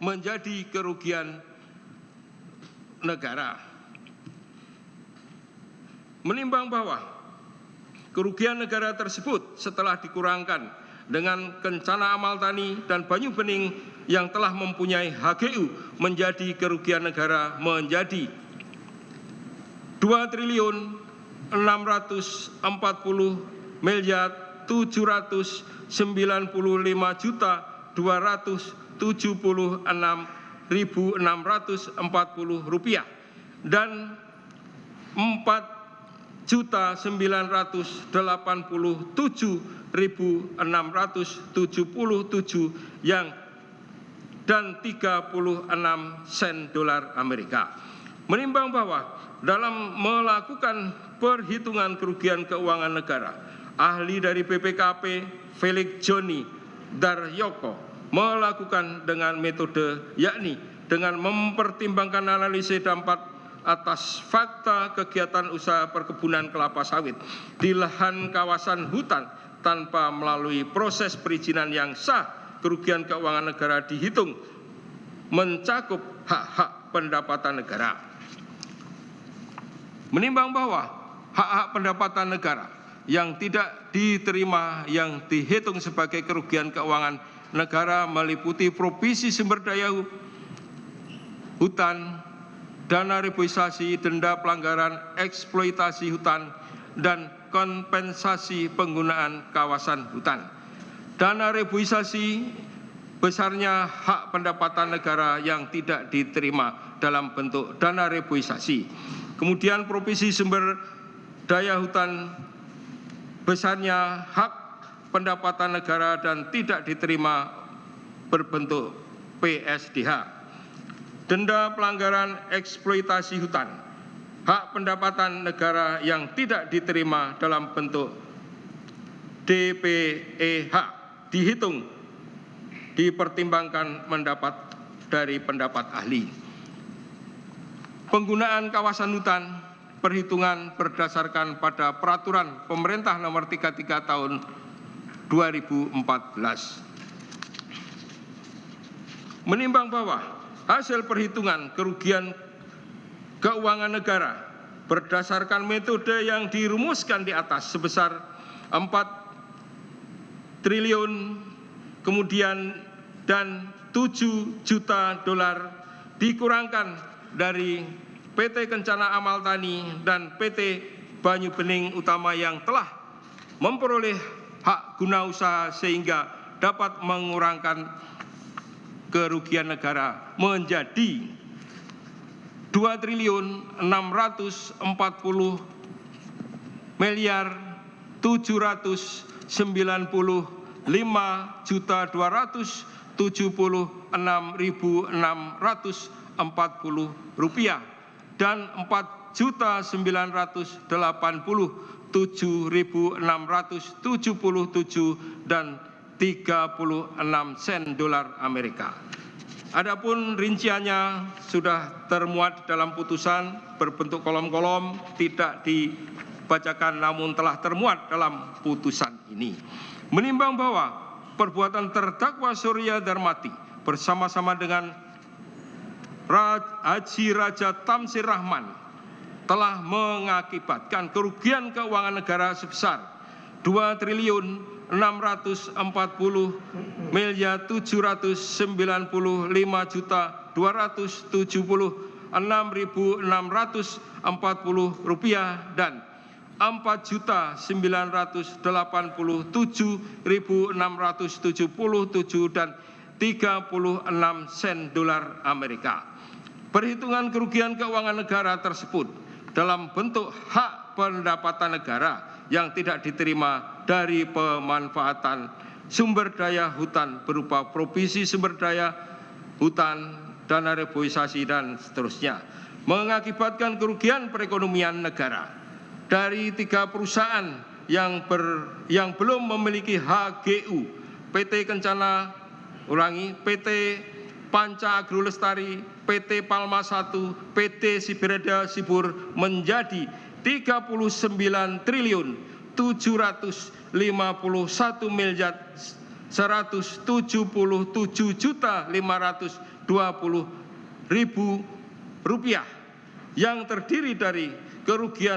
menjadi kerugian negara. Menimbang bahwa kerugian negara tersebut setelah dikurangkan dengan Kencana Amal Tani dan Banyu Bening yang telah mempunyai HGU menjadi kerugian negara menjadi 2.640.745.276.640 rupiah dan 4.987.677 dan 36 sen dolar Amerika. Menimbang bahwa dalam melakukan perhitungan kerugian keuangan negara, ahli dari BPKP Felix Joni Daryoko melakukan dengan metode yakni dengan mempertimbangkan analisis dampak atas fakta kegiatan usaha perkebunan kelapa sawit di lahan kawasan hutan tanpa melalui proses perizinan yang sah, kerugian keuangan negara dihitung mencakup hak-hak pendapatan negara. Menimbang bahwa hak-hak pendapatan negara yang tidak diterima yang dihitung sebagai kerugian keuangan negara meliputi provisi sumber daya hutan, dana reboisasi, denda pelanggaran eksploitasi hutan, dan kompensasi penggunaan kawasan hutan. Dana reboisasi besarnya hak pendapatan negara yang tidak diterima dalam bentuk dana reboisasi. Kemudian provisi sumber daya hutan besarnya hak pendapatan negara dan tidak diterima berbentuk PSDH. Denda pelanggaran eksploitasi hutan, hak pendapatan negara yang tidak diterima dalam bentuk DPEH dihitung dipertimbangkan mendapat dari pendapat ahli. Penggunaan kawasan hutan perhitungan berdasarkan pada peraturan pemerintah nomor 33 tahun 2014. Menimbang bahwa hasil perhitungan kerugian keuangan negara berdasarkan metode yang dirumuskan di atas sebesar 4 triliun kemudian dan 7 juta dolar dikurangkan dari PT Kencana Amal Tani dan PT Banyu Bening Utama yang telah memperoleh hak guna usaha sehingga dapat mengurangkan kerugian negara menjadi 2.645.776.640 rupiah dan 4.987.677 dan 36 sen dolar Amerika. Adapun rinciannya sudah termuat dalam putusan berbentuk kolom-kolom, tidak dibacakan namun telah termuat dalam putusan ini. Menimbang bahwa perbuatan terdakwa Surya Darmati bersama-sama dengan Haji Raja Tamsir Rahman telah mengakibatkan kerugian keuangan negara sebesar 2.440.776.640 rupiah dan 4.987.677 dan 36 sen dolar Amerika. Perhitungan kerugian keuangan negara tersebut dalam bentuk hak pendapatan negara yang tidak diterima dari pemanfaatan sumber daya hutan berupa provisi sumber daya hutan, dana reboisasi, dan seterusnya, mengakibatkan kerugian perekonomian negara dari 3 perusahaan yang belum memiliki HGU, PT Kencana, PT Panca Agro Lestari, PT Palma 1, PT Sibirada Sibur menjadi 39.751.000.000 Rp177.520.000 yang terdiri dari kerugian